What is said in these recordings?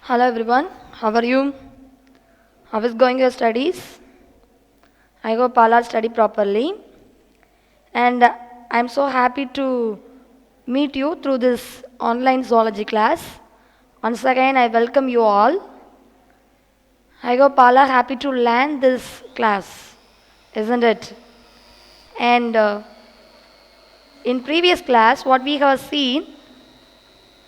Hello everyone, how are you? How is going your studies? I hope all are study properly. And I'm so happy to meet you through this online zoology class. Once again, I welcome you all. I hope all are happy to learn this class, isn't it? And in previous class, what we have seen,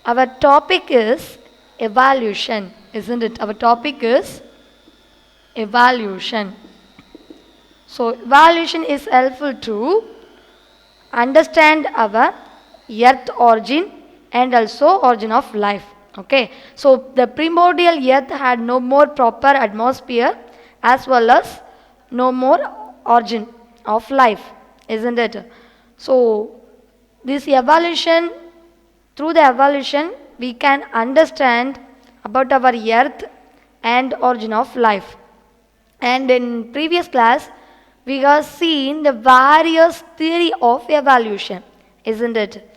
our topic is evolution, isn't it? Our topic is evolution. So, evaluation is helpful to understand our earth origin and also origin of life. Okay. So, the primordial earth had no more proper atmosphere as well as no more origin of life, isn't it? So, this evolution, through the evolution, we can understand about our earth and origin of life. And in previous class, we have seen the various theory of evolution, isn't it?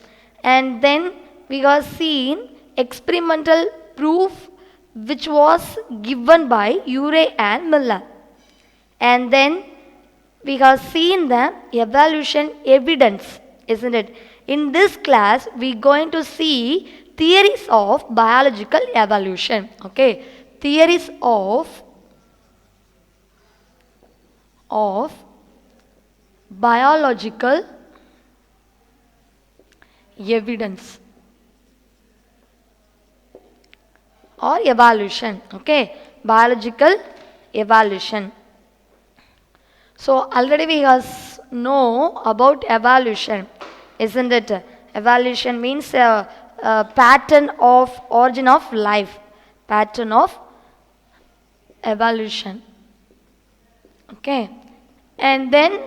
And then we have seen experimental proof which was given by Urey and Miller. And then we have seen the evolution evidence, isn't it? In this class, we are going to see theories of biological evolution. Okay, theories of biological evidence or evolution. Okay, biological evolution. So already we know about evolution, isn't it? Evolution means a pattern of origin of life, pattern of evolution. Okay, and then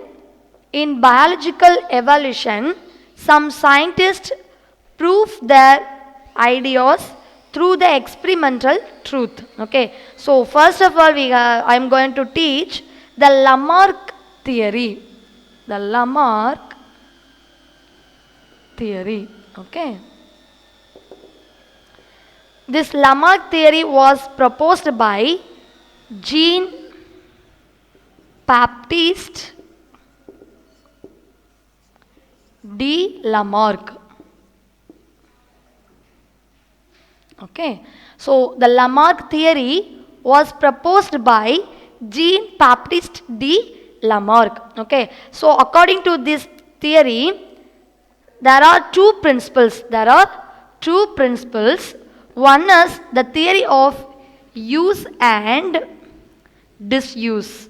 in biological evolution, some scientists prove their ideas through the experimental truth. Okay, so first of all, I am going to teach the Lamarck theory. The Lamarck theory. Okay. This Lamarck theory was proposed by Jean Baptiste de Lamarck. Okay. So the Lamarck theory was proposed by Jean Baptiste de Lamarck. Okay. So according to this theory, there are two principles. One is the theory of use and disuse.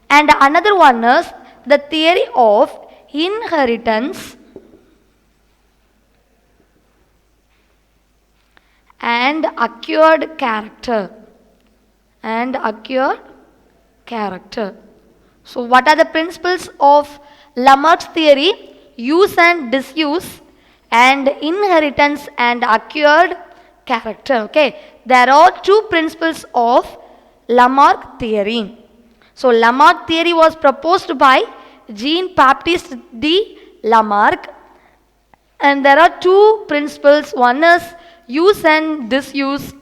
And another one is the theory of inheritance and acquired character. So what are the principles of Lamarck's theory? Use and disuse and inheritance and acquired character. Okay, there are two principles of Lamarck theory. So Lamarck theory was proposed by Jean Baptiste de Lamarck, and there are two principles. One is use and disuse,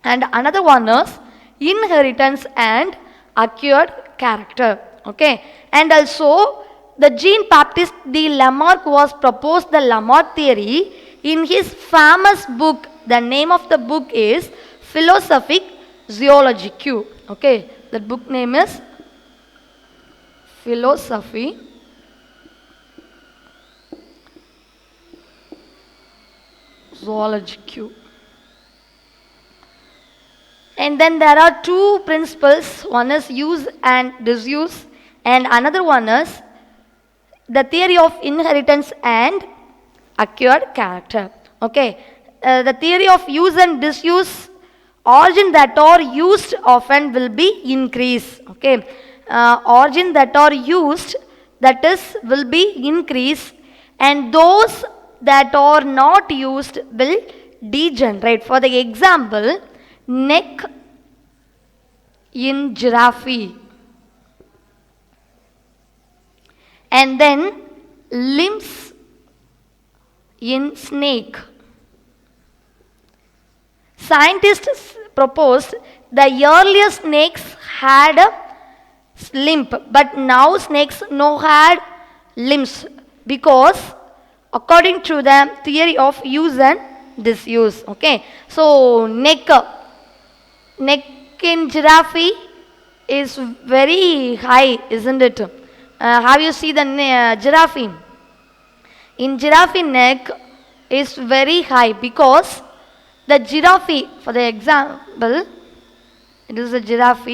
and another one is inheritance and acquired character. Okay, and also the Jean Baptiste de Lamarck was proposed the Lamarck theory in his famous book. The name of the book is Philosophic Zoologique. Okay, the book name is Philosophy Zoologique. And then there are two principles. One is use and disuse, and another one is the theory of inheritance and acquired character. Okay, the theory of use and disuse, origin that are used often will be increased. Okay, origin that are used, that is, will be increased, and those that are not used will degenerate. For the example, neck in giraffe, and then limbs in snake, Scientists proposed the earlier snakes had a limb, but now snakes no had limbs because according to the theory of use and disuse. Okay, so neck in giraffe is very high, isn't it? Have you seen the giraffe? In giraffe neck is very high because the giraffe, for the example, it is a giraffe.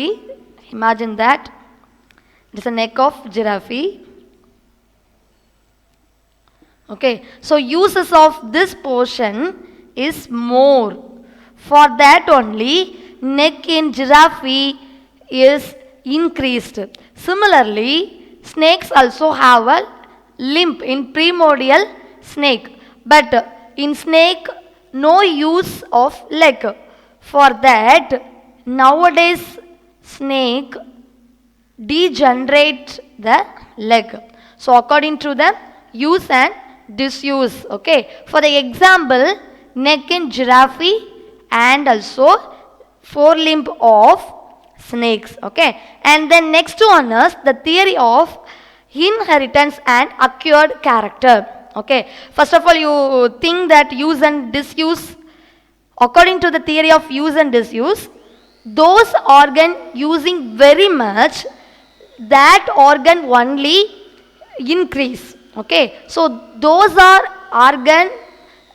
Imagine that. It is a neck of giraffe. Okay, so uses of this portion is more. For that only, neck in giraffe is increased. Similarly, snakes also have a limb in primordial snake, but in snake no use of leg. For that, nowadays snake degenerate the leg. So according to the use and disuse. Okay, for the example, neck in giraffe and also forelimb of snakes. Okay, and then next one is the theory of inheritance and acquired character. Okay, first of all, you think that use and disuse. According to the theory of use and disuse, those organ using very much, that organ only increase. Okay, so those are organ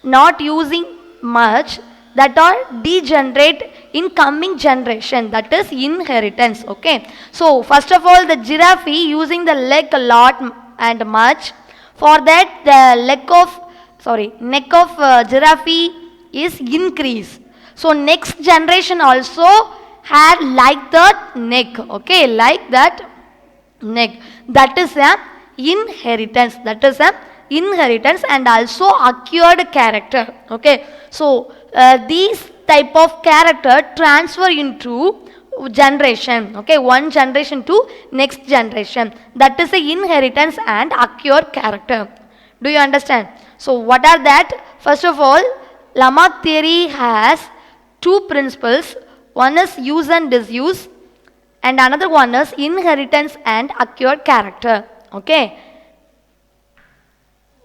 not using much, that are degenerate in coming generation, that is inheritance. Okay, so first of all, the giraffe using the leg a lot and much. For that, the neck of giraffe is increased. So next generation also had like that neck. Okay, like that neck. That is a inheritance. That is a inheritance and also acquired character. Okay, so these type of character transfer into generation. Okay, one generation to next generation. That is the inheritance and acquired character. Do you understand? So what are that? First of all, Lamarck theory has two principles. One is use and disuse, and another one is inheritance and acquired character. Okay,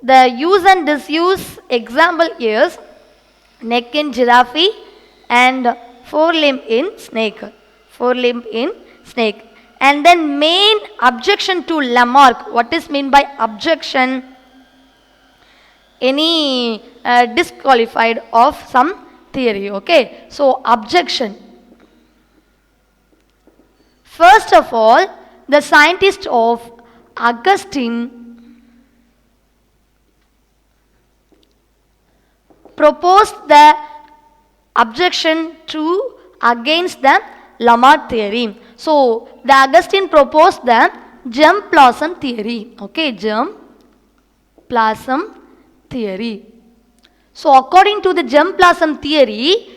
the use and disuse example is neck in giraffe and forelimb in snake. Forelimb in snake. And then main objection to Lamarck. What is meant by objection? Any disqualified of some theory. Okay, so objection. First of all, the scientist of Augustine proposed the objection to against the Lamarck theory. So the Augustine proposed the germplasm theory. Okay, germplasm theory. So according to the germplasm theory,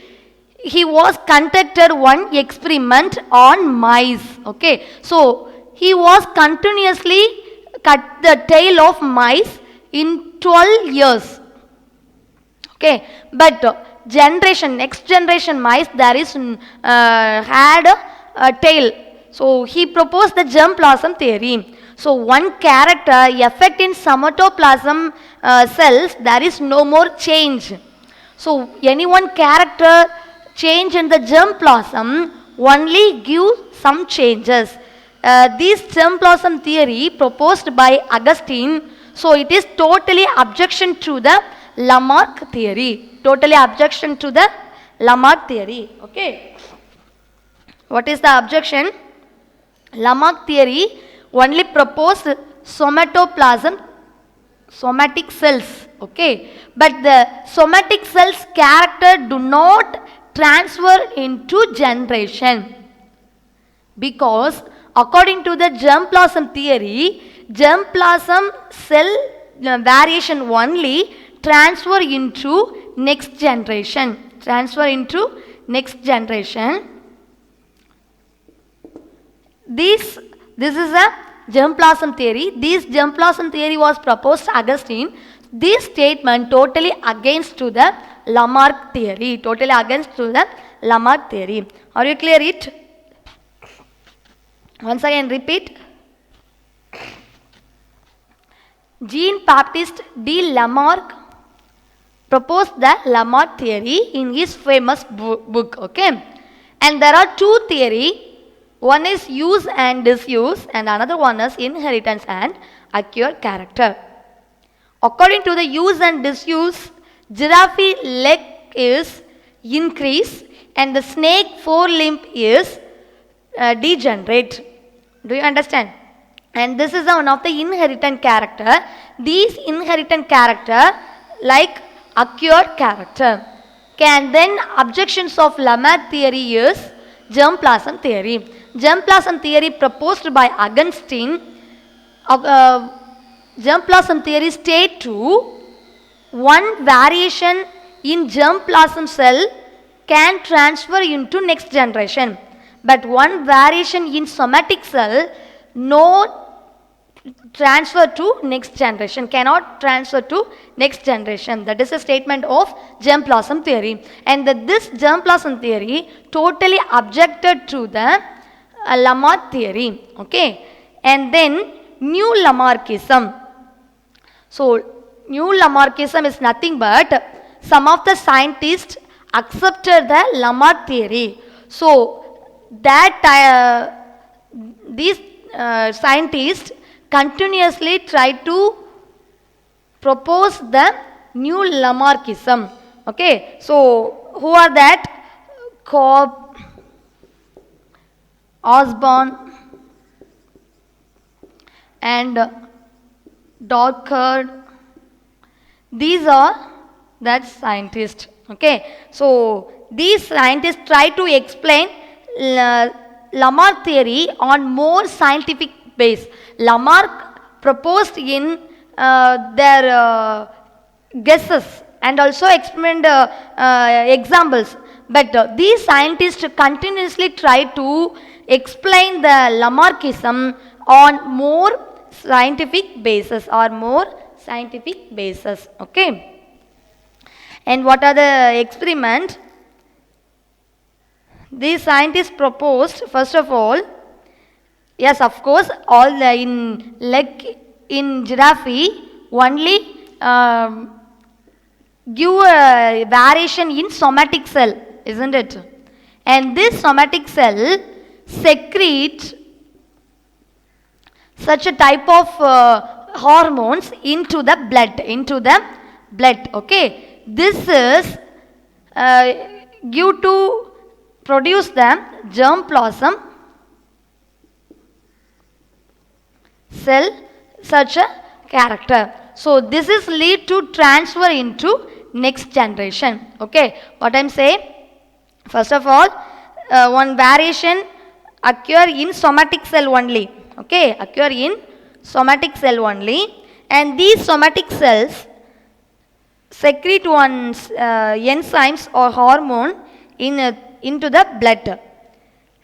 he was conducted one experiment on mice. Okay, so he was continuously cut the tail of mice in 12 years. Okay, but next generation mice, there is had a tail. So he proposed the germplasm theory. So one character effect in somatoplasm cells, there is no more change. So any one character change in the germplasm only give some changes. This germplasm theory proposed by Augustine, so it is totally objection to the Lamarck theory. Totally objection to the Lamarck theory. Okay. What is the objection? Lamarck theory only proposed somatoplasm, somatic cells. Okay. But the somatic cells character do not transfer into generation. Because according to the germplasm theory, germplasm cell variation only transfer into next generation. Transfer into next generation. This is a germplasm theory. This germplasm theory was proposed to Augustine. This statement totally against to the Lamarck theory. Totally against to the Lamarck theory. Are you clear it? Once again repeat. Jean-Baptiste de Lamarck proposed the Lamarck theory in his famous book. Okay, and there are two theories. One is use and disuse, and another one is inheritance and acquired character. According to the use and disuse, giraffe leg is increased and the snake forelimb is degenerate. Do you understand? And this is one of the inheritant character. These inheritant character like acquired character. Okay, and then objections of Lamarck theory is germplasm theory. Germplasm theory proposed by Augustine. Germplasm theory state to one variation in germplasm cell can transfer into next generation, but one variation in somatic cell no transfer to next generation, cannot transfer to next generation. That is a statement of germplasm theory, and this germplasm theory totally objected to the Lamarck theory. Okay, and then new Lamarckism. So new Lamarckism is nothing but some of the scientists accepted the Lamarck theory. So that these scientists continuously try to propose the new Lamarckism. Okay, so who are that? Cobb, Osborn, and Dockard. These are that scientists. Okay, so these scientists try to explain Lamarck theory on more scientific base. Lamarck proposed in their guesses and also explained examples, but these scientists continuously try to explain the Lamarckism on more scientific basis or more scientific basis. Okay, and what are the experiments these scientists proposed? First of all, yes, of course, all in leg in giraffe only give a variation in somatic cell, isn't it? And this somatic cell secretes such a type of hormones into the blood. Okay, this is give to produce the germplasm cell such a character. So this is lead to transfer into next generation. Okay, what I am saying, first of all, one variation occur in somatic cell only. Okay, occur in somatic cell only, and these somatic cells secrete one enzymes or hormone into the blood,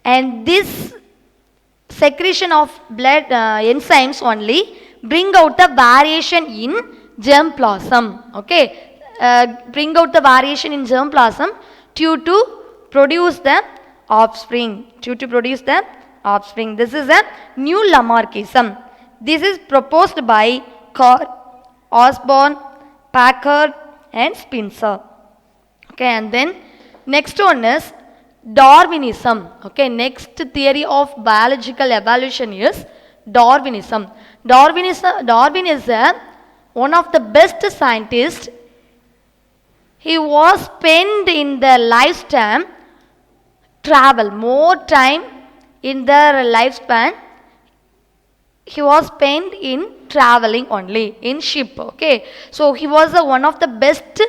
and this secretion of blood enzymes only bring out the variation in germplasm. Okay, bring out the variation in germplasm due to produce the offspring. This is a new Lamarckism. This is proposed by Cobb, Osborn, Packard and Spencer. Okay, and then next one is Darwinism. Okay, next theory of biological evolution is Darwinism. Darwin is one of the best scientists. He was spent in the lifetime travel, more time in their lifespan. He was spent in traveling only in ship. Okay, so he was one of the best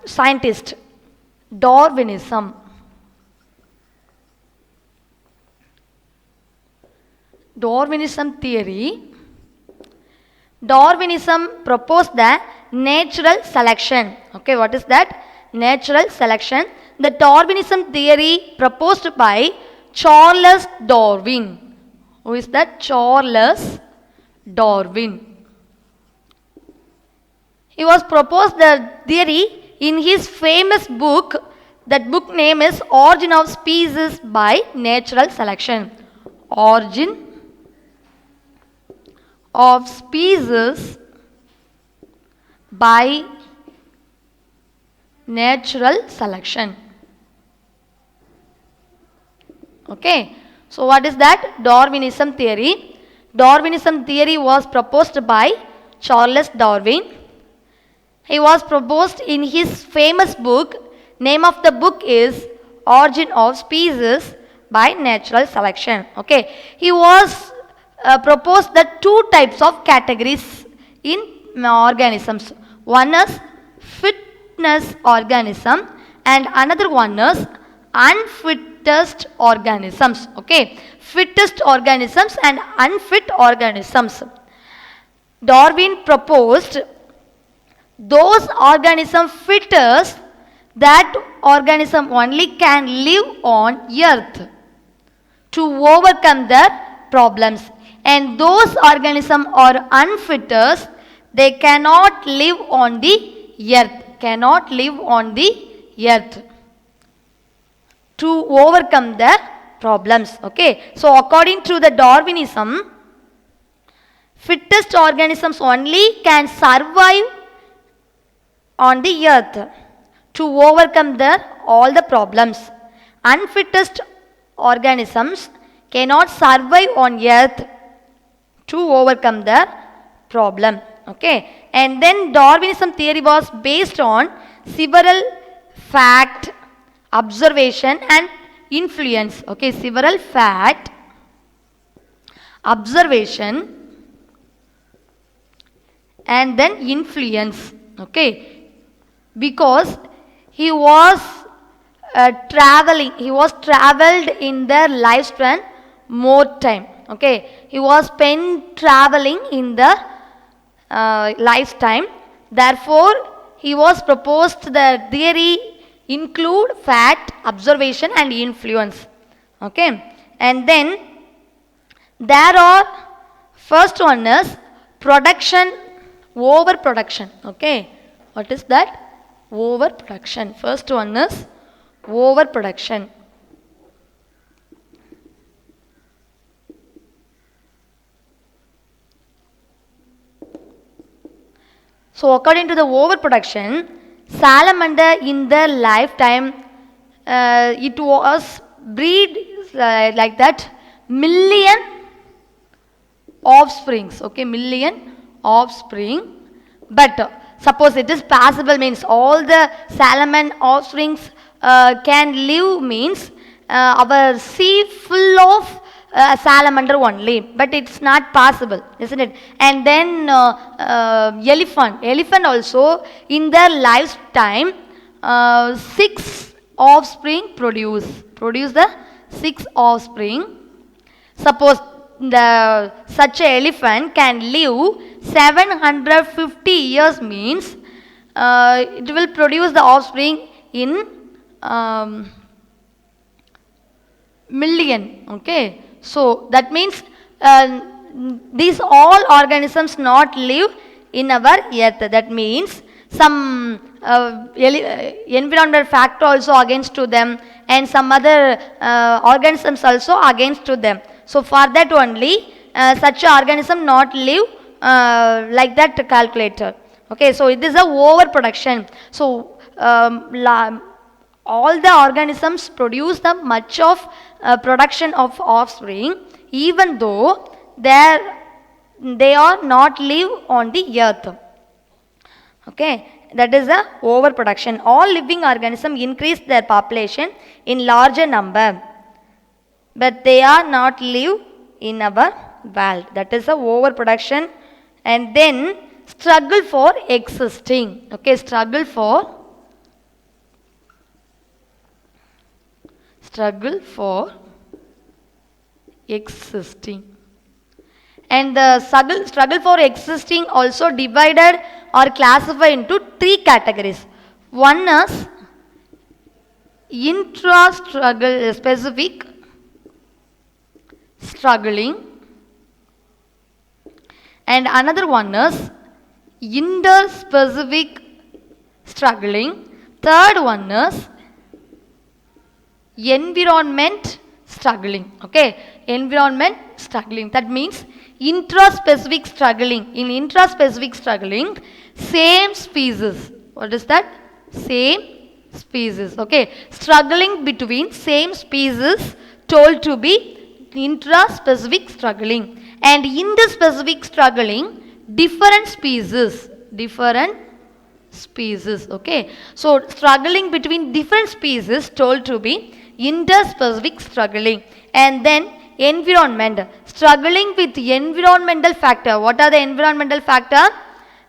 scientists. Darwinism. Darwinism theory. Darwinism proposed the natural selection. Okay, what is that? Natural selection. The Darwinism theory proposed by Charles Darwin. Who is that? Charles Darwin. He was proposed the theory in his famous book, that book name is Origin of Species by Natural Selection. Origin of Species by natural selection. Okay, so what is that? Darwinism theory. Darwinism theory was proposed by Charles Darwin. He was proposed in his famous book. Name of the book is Origin of Species by Natural Selection. Okay, he was proposed the two types of categories in organisms. One is fitness organism and another one is unfittest organisms. Okay, fittest organisms and unfit organisms. Darwin proposed those organisms fittest, that organism only can live on earth to overcome their problems, and those organisms are unfittest, they cannot live on the earth to overcome their problems. Okay, so according to the Darwinism, fittest organisms only can survive on the earth to overcome all the problems. Unfittest organisms cannot survive on earth to overcome their problem. Okay, and then Darwinism theory was based on several fact, observation and influence. Okay, several fact, observation and then influence. Okay, because he was traveled in their lifespan more time. Okay, he was spent traveling in the lifetime. Therefore, he was proposed the theory include fact, observation and influence. Okay, and then there are, first one is production, overproduction. Okay, what is that? Overproduction. First one is overproduction. So according to the overproduction, salamander in their lifetime, it was breed like that million offsprings. Okay, million offspring. But suppose it is possible, means all the salmon offsprings can live, means our sea full of salamander only, but it's not possible, isn't it? And then elephant also in their lifetime 6 offspring produce the 6 offspring. Suppose such an elephant can live 750 years, means it will produce the offspring in million. Okay, so that means these all organisms not live in our earth. That means some environmental factor also against to them, and some other organisms also against to them. So for that only such an organism not live like that calculator. Okay, so it is a overproduction. So all the organisms produce the much of production of offspring, even though they are not live on the earth. Okay, that is a overproduction. All living organisms increase their population in larger number, but they are not live in our world. That is a overproduction. And then struggle for existing. Okay, struggle for existing. And the struggle for existing also divided or classified into 3 categories. One is intra-struggle specific struggling, and another one is interspecific struggling, Third one is environment struggling. Okay, environment struggling. That means intraspecific struggling. In intraspecific struggling, same species. What is that? Same species. Okay, struggling between same species told to be intraspecific struggling. And interspecific struggling, different species. Different species. Okay, so struggling between different species told to be interspecific struggling. And then environment, struggling with environmental factor. What are the environmental factor?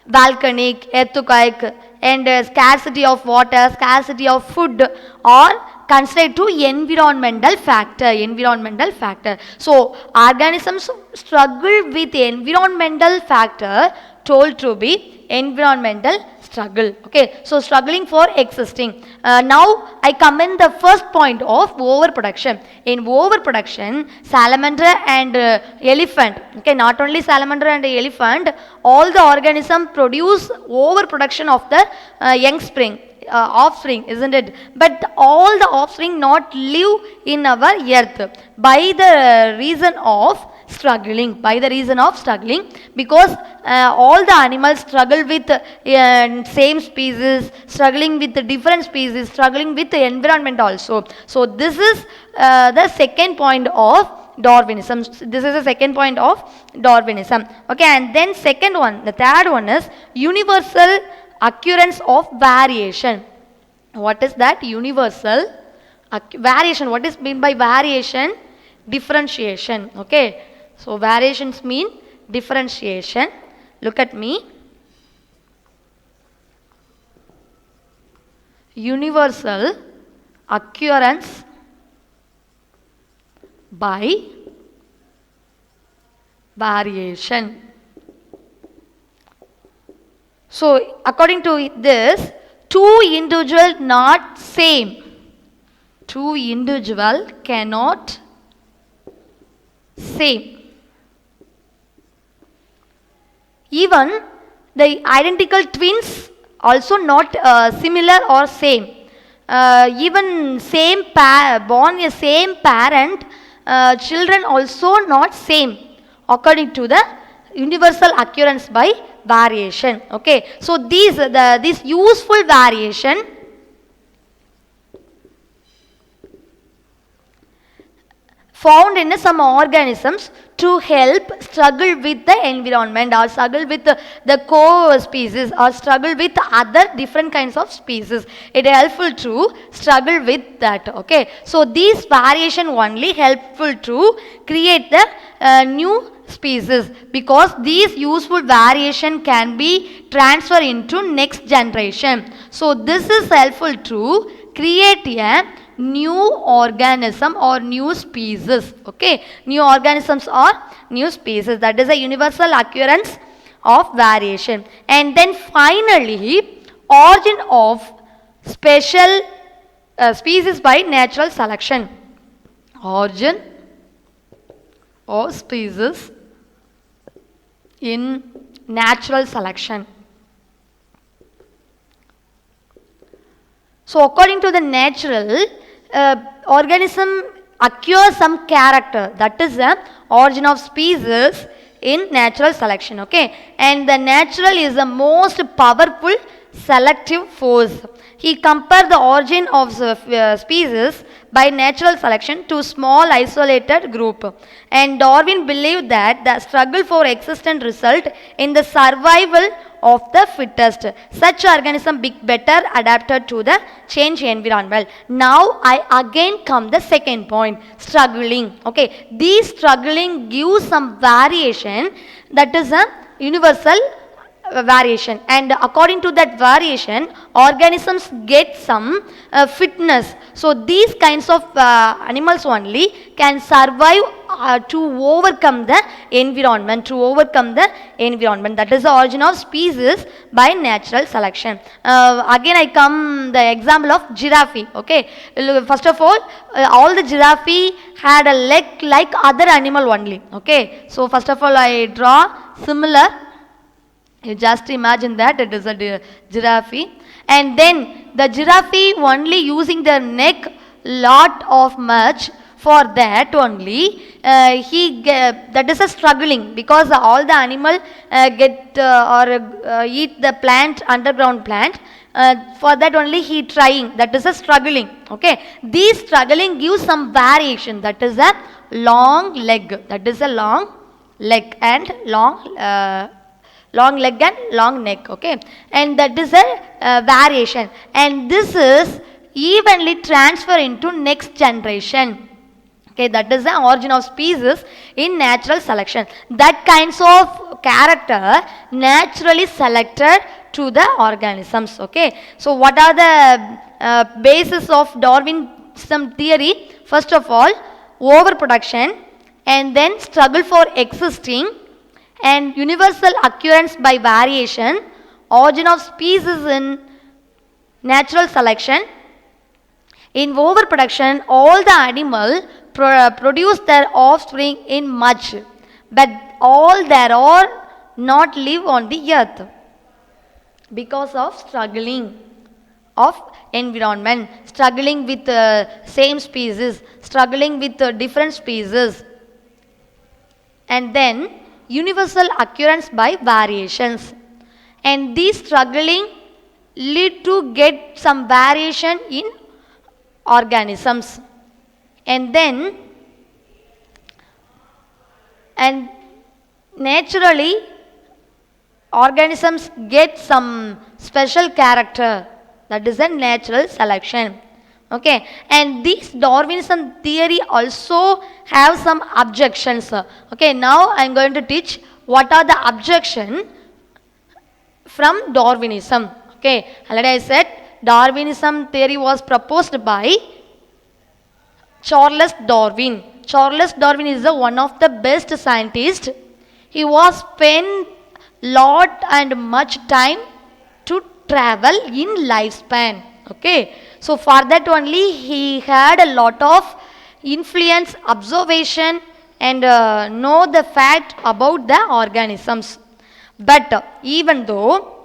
Volcanic, earthquake, and scarcity of water, scarcity of food, or considered to environmental factor. Environmental factor. So organisms struggle with environmental factor told to be environmental struggle. Okay, so struggling for existing. Now I come in the first point of overproduction. In overproduction, salamander and elephant. Okay, not only salamander and elephant, all the organism produce overproduction of the young spring. Offspring, isn't it? But all the offspring not live in our earth by the reason of struggling, because all the animals struggle with same species, struggling with the different species, struggling with the environment also. So this is the second point of Darwinism. This is the second point of Darwinism. Okay, and then second one, the third one is universal occurrence of variation. What is that? Universal variation. What is meant by variation? Differentiation. Okay, so variations mean differentiation. Look at me. Universal occurrence by variation. So according to this, two individual not same. Two individual cannot same. Even the identical twins also not similar or same. Even same born a same parent, children also not same according to the universal occurrence by variation. Okay, so this useful variation found in some organisms to help struggle with the environment, or struggle with the co-species, or struggle with other different kinds of species. It is helpful to struggle with that. Okay, so these variation only helpful to create the new species, because these useful variation can be transferred into next generation. So this is helpful to create a new organism or new species. Okay, new organisms or new species. That is a universal occurrence of variation. And then finally, origin of special species by natural selection. Origin of species in natural selection. So according to the natural, organism acquires some character. That is the origin of species in natural selection. Okay, and the natural is the most powerful selective force. He compared the origin of species by natural selection to small isolated group. And Darwin believed that the struggle for existence result in the survival of the fittest. Such organism be better adapted to the change environment. Now I again come the second point, struggling. Okay, these struggling gives some variation, that is a universal variation, and according to that variation organisms get some fitness. So these kinds of animals only can survive to overcome the environment, that is the origin of species by natural selection. Again I come the example of giraffe. Okay, first of all the giraffe had a leg like other animal only. Okay, so first of all I draw similar You just imagine that it is a giraffe, and then the giraffe only using their neck lot of much. For that only that is a struggling, because all the animal get or eat the plant, underground plant. For that only he trying, that is a struggling. Okay, these struggling gives some variation, that is a long leg, that is a long leg and long leg and long neck. Okay, and that is a variation, and this is evenly transfer into next generation. Okay, that is the origin of species in natural selection. That kinds of character naturally selected to the organisms. Okay, so what are the basis of Darwinism theory? First of all, overproduction, and then struggle for existing, and universal occurrence by variation, origin of species in natural selection. In overproduction, all the animal produce their offspring in much, but all there are not live on the earth because of struggling of environment, struggling with same species, struggling with different species, and then universal occurrence by variations, and these struggling lead to get some variation in organisms, and then and naturally organisms get some special character, that is a natural selection. Okay, and this Darwinism theory also have some objections. Okay, now I am going to teach what are the objections from Darwinism. Okay, already I said Darwinism theory was proposed by Charles Darwin. Charles Darwin is one of the best scientists. He was spent lot and much time to travel in lifespan. Okay, so for that only he had a lot of influence, observation, and know the fact about the organisms. But even though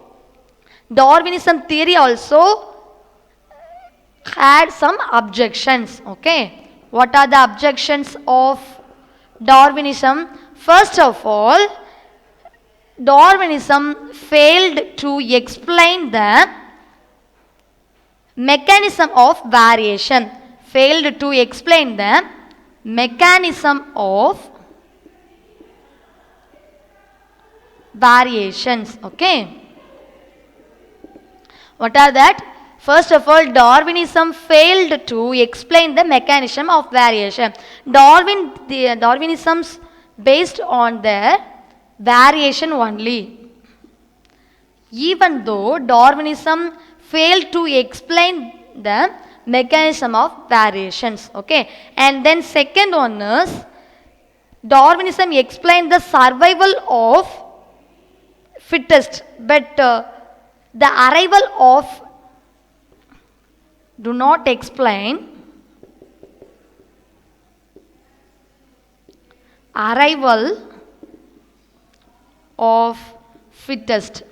Darwinism theory also had some objections. Okay, what are the objections of Darwinism? First of all, Darwinism failed to explain the mechanism of variation. Failed to explain the mechanism of variations. Okay, what are that? First of all, Darwinism failed to explain the mechanism of variation. Darwinism's based on the variation only. Even though Darwinism failed to explain the mechanism of variations. Okay, and then second one is Darwinism explained the survival of fittest, but the arrival of do not explain arrival of fittest.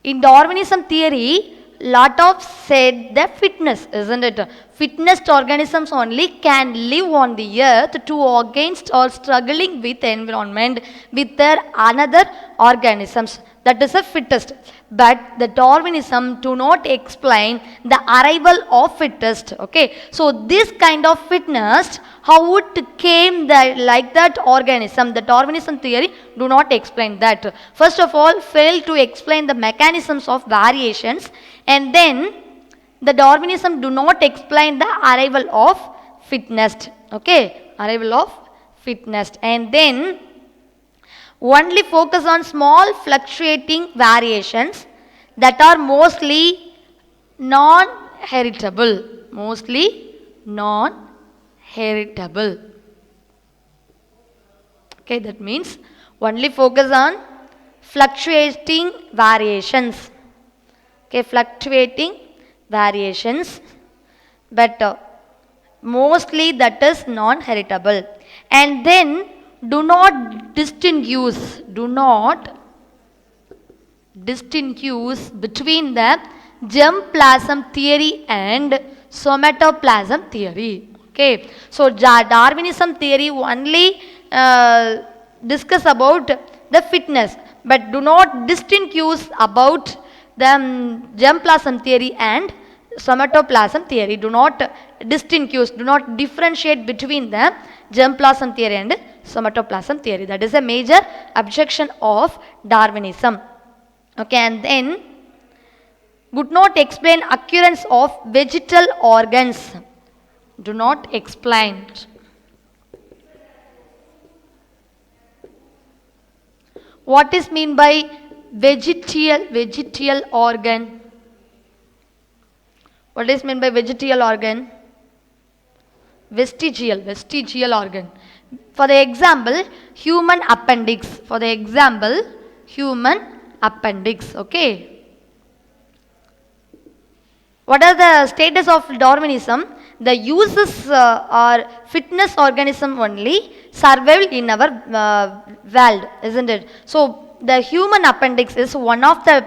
In Darwinism theory, lot of said the fitness, isn't it? Fitness organisms only can live on the earth to against or struggling with environment with their another organisms. That is a fittest. But the Darwinism do not explain the arrival of fittest. Okay, so this kind of fitness, how it came that like that organism, the Darwinism theory do not explain that. First of all, fail to explain the mechanisms of variations, and then the Darwinism do not explain the arrival of fitness. Okay, arrival of fitness, and then only focus on small fluctuating variations that are mostly non-heritable. Mostly non-heritable. Okay, that means only focus on fluctuating variations. Okay, fluctuating variations, but mostly that is non-heritable. And then do not distinguish distinguish between the germplasm theory and somatoplasm theory. Okay, so Darwinism theory only discuss about the fitness, but do not distinguish about the germplasm theory and somatoplasm theory. Do not distinguish, do not differentiate between the germplasm theory and somatoplasm theory. That is a major objection of Darwinism. Okay, and then would not explain occurrence of vegetal organs. Do not explain. What is mean by vegetal organ? What is meant by vegetal organ? Vestigial organ. For the example, human appendix. For the example, human appendix. Okay. What are the status of Darwinism? The uses are fitness organism only survived in our world, isn't it? So the human appendix is one of the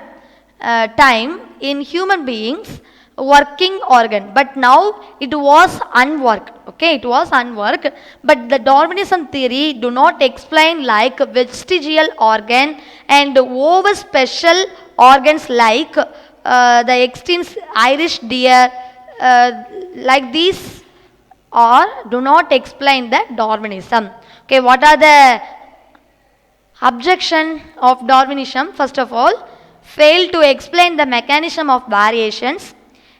time in human beings working organ, but now it was unworked. Okay, it was unworked, but the Darwinism theory do not explain like vestigial organ and over special organs like the extinct Irish deer, like these, or do not explain the Darwinism. Okay, what are the objection of Darwinism? First of all, fail to explain the mechanism of variations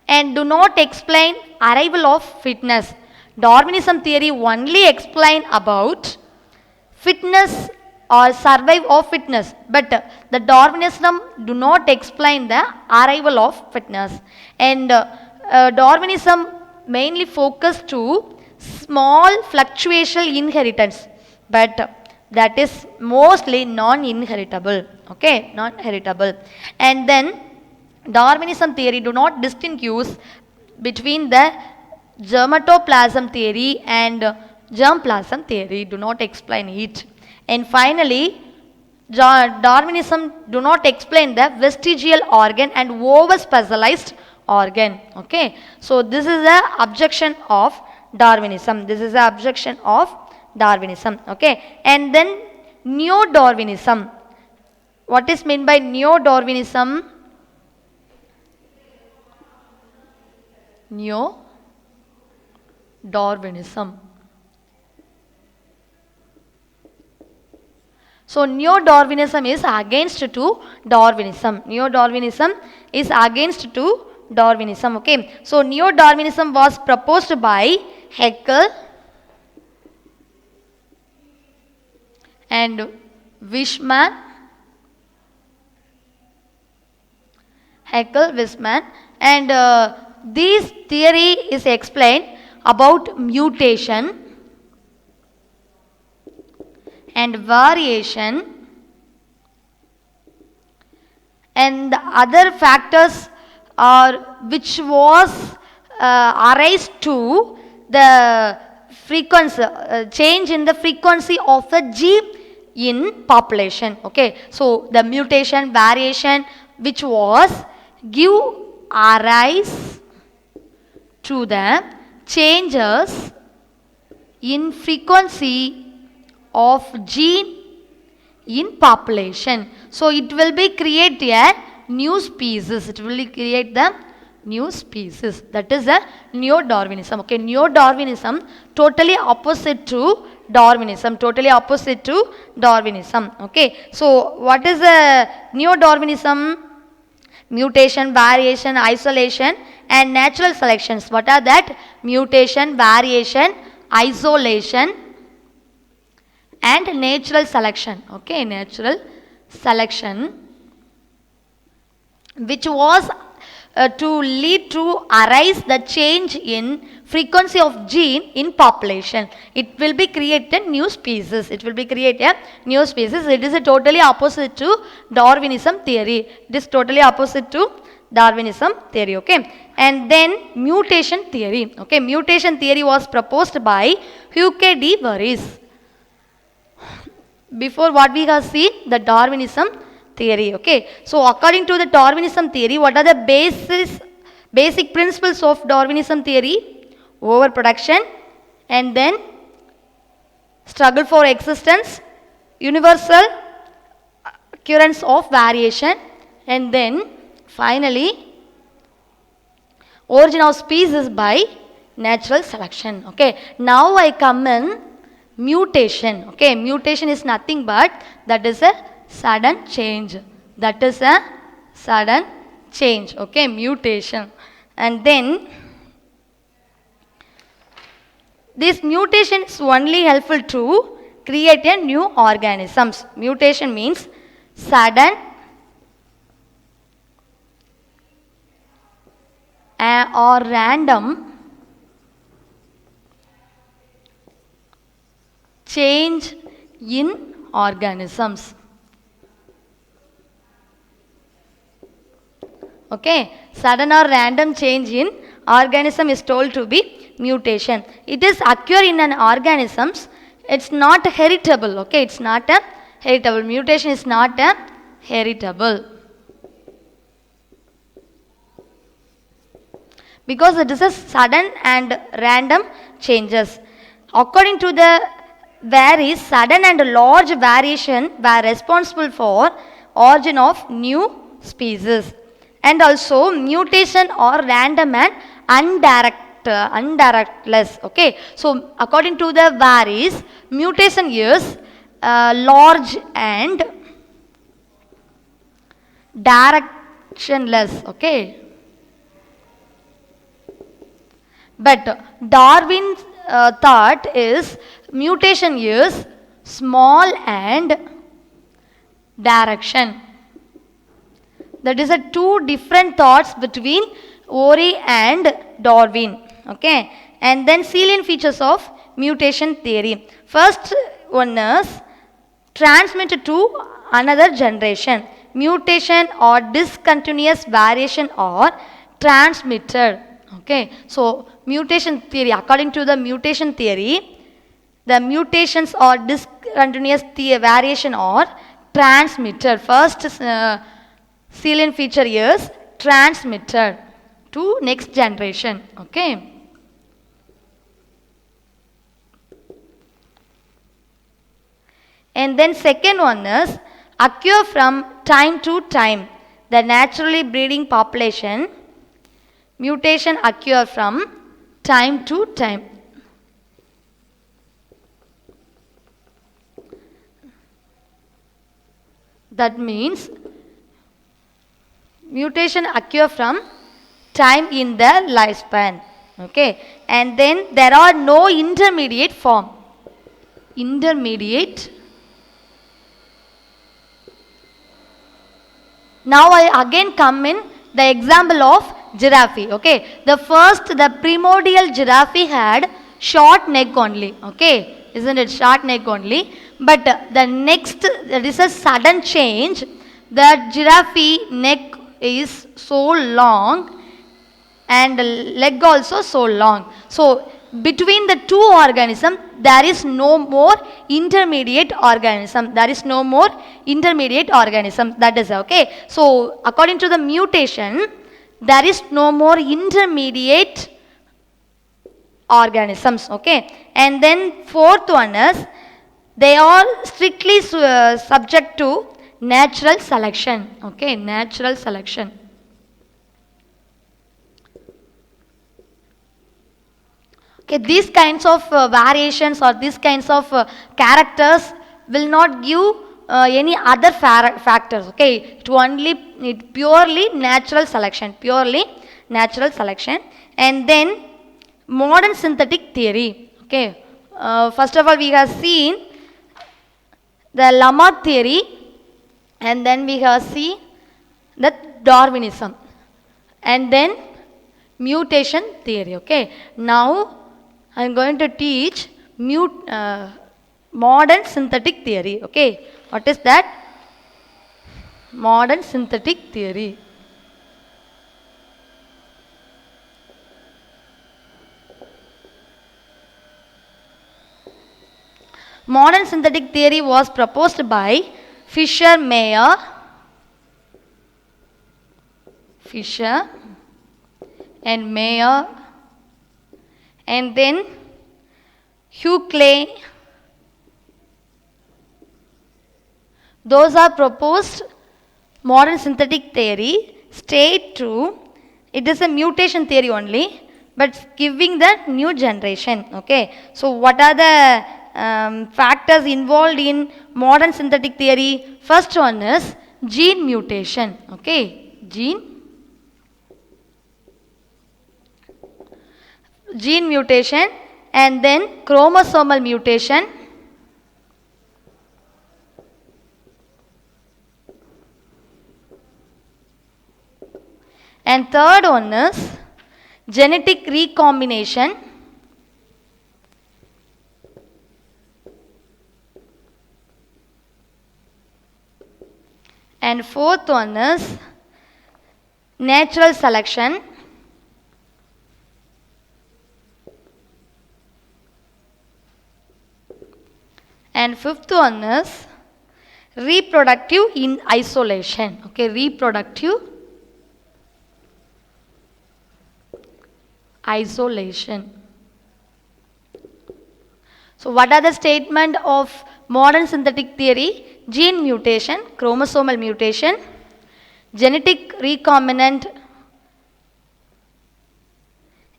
and do not explain arrival of fitness. Darwinism theory only explain about fitness or survive of fitness, but the Darwinism do not explain the arrival of fitness. And Darwinism mainly focus to small fluctuational inheritance, but that is mostly non-inheritable. Okay, non-heritable. And then Darwinism theory do not distinguish between the germatoplasm theory and germplasm theory, do not explain it. And finally, Darwinism do not explain the vestigial organ and over specialized organ. Okay, so this is the objection of Darwinism. This is the objection of Darwinism. Okay, and then neo-Darwinism. What is meant by neo-Darwinism? Neo-Darwinism. So neo-Darwinism is against to Darwinism. Neo-Darwinism is against to Darwinism. Okay. So neo-Darwinism was proposed by Haeckel and Weismann. Haeckel, Weismann, and this theory is explained about mutation and variation and the other factors are which was arise to the frequency change in the frequency of a gene in population. Okay, so the mutation variation which was give arise to the changes in frequency of gene in population. So it will be create a new species. It will create the new species. That is a neo-Darwinism. Okay, neo-Darwinism totally opposite to Darwinism. Totally opposite to Darwinism. Okay, so what is a neo-Darwinism? Mutation, variation, isolation and natural selections. What are that? Mutation, variation, isolation and natural selection. Okay, natural selection which was to lead to arise the change in frequency of gene in population. It will be created new species. It will be create a new species. It is a totally opposite to Darwinism theory. It is totally opposite to Darwinism theory. Okay, and then mutation theory. Okay, mutation theory was proposed by Hugh de Vries. Before what we have seen, the Darwinism theory. Okay, so according to the Darwinism theory, what are the basic principles of Darwinism theory? Overproduction, and then struggle for existence, universal occurrence of variation, and then finally origin of species by natural selection. Okay, now I come in mutation. Okay, mutation is nothing but that is a sudden change. That is a sudden change. Okay, mutation. And then this mutation is only helpful to create a new organisms. Mutation means sudden or random change in organisms. Okay, sudden or random change in organism is told to be mutation. It is occur in an organisms. It's not heritable. Okay, it's not a heritable. Mutation is not a heritable, because it is a sudden and random changes. According to the varies, sudden and large variation were responsible for origin of new species. And also mutation or random and undirectless. Okay, so according to the varies, mutation is large and directionless. Okay, but Darwin's thought is mutation is small and direction. That is a two different thoughts between Urey and Darwin. Okay, and then salient features of mutation theory. First one is transmitted to another generation. Mutation or discontinuous variation are transmitted. Okay, so mutation theory, according to the mutation theory, the mutations or discontinuous variation are transmitted. First salient feature is transmitted to next generation. Okay, and then second one is occur from time to time. The naturally breeding population mutation occur from time to time. That means mutation occur from time in the lifespan. Okay, and then there are no intermediate form. Intermediate. Now I again come in the example of giraffe. Okay, the primordial giraffe had short neck only. Okay, isn't it short neck only? But the next, there is a sudden change. The giraffe neck is so long and leg also so long. So between the two organisms there is no more intermediate organism. There is no more intermediate organism. That is okay. So according to the mutation, there is no more intermediate organisms. Okay, and then fourth one is they are strictly subject to natural selection. Okay, natural selection. Okay, these kinds of variations or these kinds of characters will not give any other factors. Okay, it purely natural selection. Purely natural selection. And then modern synthetic theory. Okay, first of all we have seen the Lamarck theory, and then we have seen the Darwinism, and then mutation theory. Okay, now I am going to teach modern synthetic theory. Okay, what is that? Modern synthetic theory. Modern synthetic theory was proposed by Fisher Mayer Fisher and Mayer, and then Hugh Clay. Those are proposed modern synthetic theory. Stay true. It is a mutation theory only, but giving the new generation. Okay. So what are the factors involved in modern synthetic theory? First one is gene mutation. Okay. Gene mutation, and then chromosomal mutation, and third one is genetic recombination, and fourth one is natural selection, and fifth one is reproductive in isolation. Okay, reproductive isolation. So what are the statement of modern synthetic theory? Gene mutation, chromosomal mutation, genetic recombinant,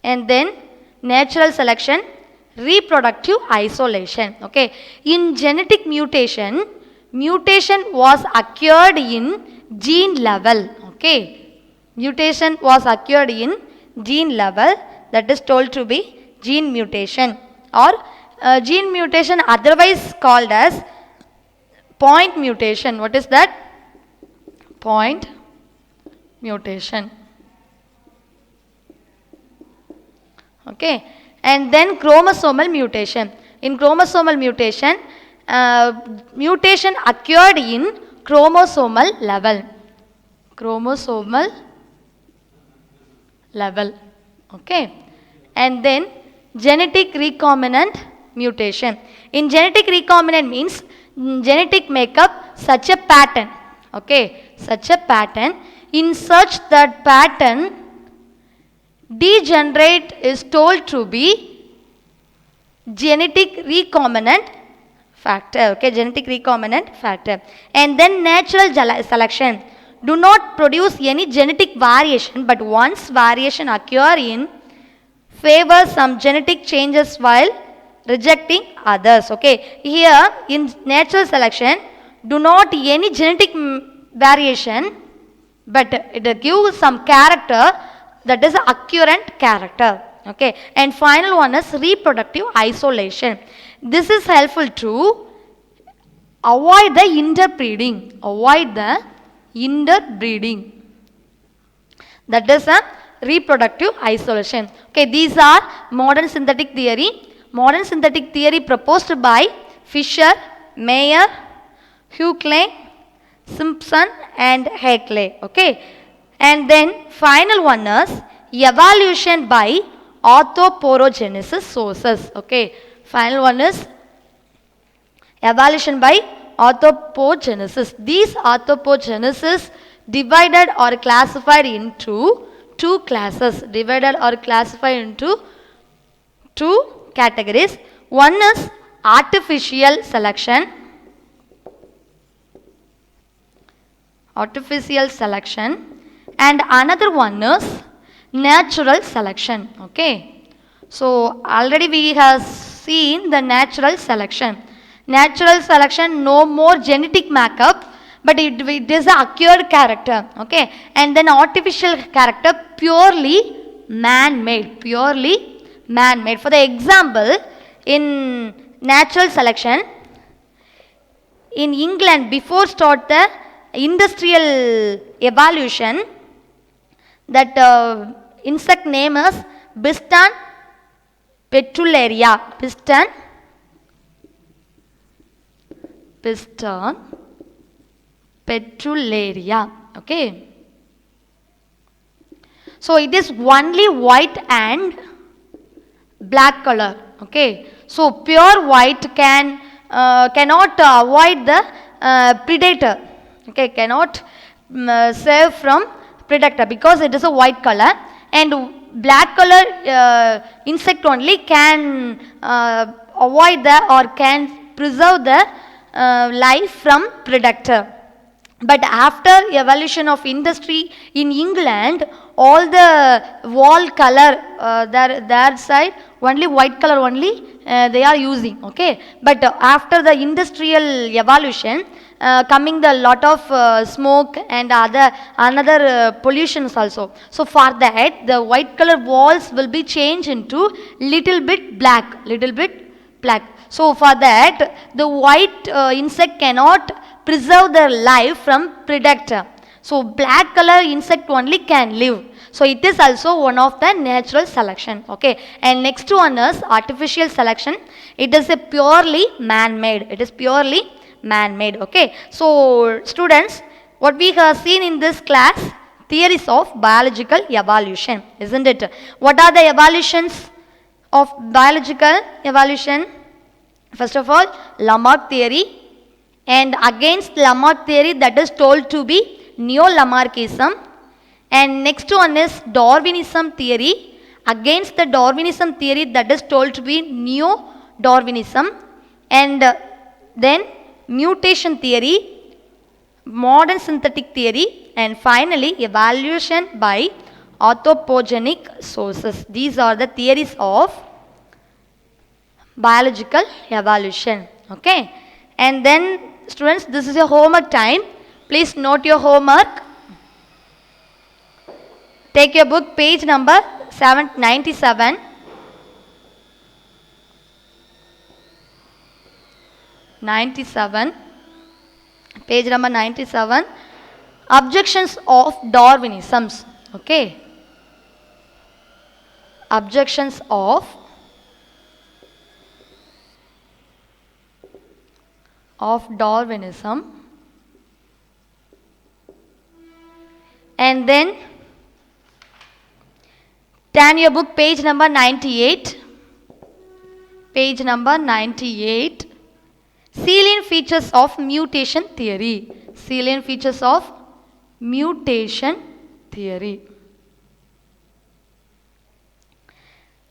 and then natural selection, reproductive isolation. Okay. In genetic mutation, mutation was occurred in gene level. Okay. Mutation was occurred in gene level, that is told to be gene mutation, or gene mutation otherwise called as point mutation. What is that? Point mutation. Okay. And then chromosomal mutation. In chromosomal mutation, mutation occurred in chromosomal level. Chromosomal level. Okay. And then genetic recombinant mutation. In genetic recombinant means genetic makeup such a pattern. Okay. Such a pattern. In such that pattern, degenerate is told to be genetic recombinant factor. Okay, genetic recombinant factor. And then natural selection do not produce any genetic variation, but once variation occur in favor some genetic changes while rejecting others. Okay, here in natural selection do not any genetic variation, but it gives some character, that is occurrent character. Okay, and final one is reproductive isolation. This is helpful to avoid the interbreeding. Avoid the interbreeding. That is a reproductive isolation. Okay, these are modern synthetic theory. Modern synthetic theory proposed by Fisher, Mayer, Hugh Clay, Simpson, and Heckley. Okay. And then final one is evolution by orthoporogenesis sources. Okay. Final one is evolution by orthopogenesis. These orthopogenesis divided or classified into two classes. Divided or classified into two categories. One is artificial selection. Artificial selection. And another one is natural selection. Okay. So already we have seen the natural selection. Natural selection, no more genetic makeup, but it is a occurred character. Okay. And then artificial character, purely man-made. Purely man-made. For the example, in natural selection, in England, before start the industrial evolution, that insect name is Biston petrularia. Biston petrularia. Okay. So it is only white and black color. Okay. So pure white cannot avoid the predator. Okay, cannot save from predator because it is a white color, and black color insect only can avoid the or can preserve the life from predator. But after evolution of industry in England, all the wall color their side only white color only they are using. Okay, but after the industrial evolution, coming the lot of smoke and another pollutions also. So for that, the white color walls will be changed into little bit black, So for that, the white insect cannot preserve their life from predator. So black color insect only can live. So it is also one of the natural selection. Okay. And next one is artificial selection. It is a purely man-made. It is purely man-made. Okay. So students, what we have seen in this class, theories of biological evolution, isn't it? What are the evolutions of biological evolution? First of all, Lamarck theory, and against Lamarck theory, that is told to be neo-Lamarckism. And next one is Darwinism theory. Against the Darwinism theory, that is told to be neo-Darwinism. And then mutation theory, modern synthetic theory, and finally evolution by anthropogenic sources. These are the theories of biological evolution. Okay. And then students, this is your homework time. Please note your homework. Take your book, page number 97. 97. Page number 97. Objections of Darwinisms. Okay. Objections of Darwinism. And then turn your book, page number 98. Page number 98. Salient features of mutation theory. Salient features of mutation theory.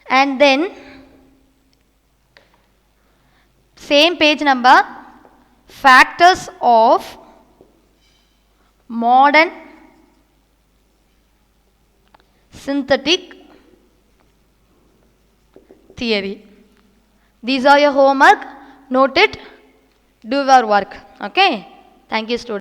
And then same page number, factors of modern synthetic theory. These are your homework. Note it. Do your work. Okay. Thank you, students.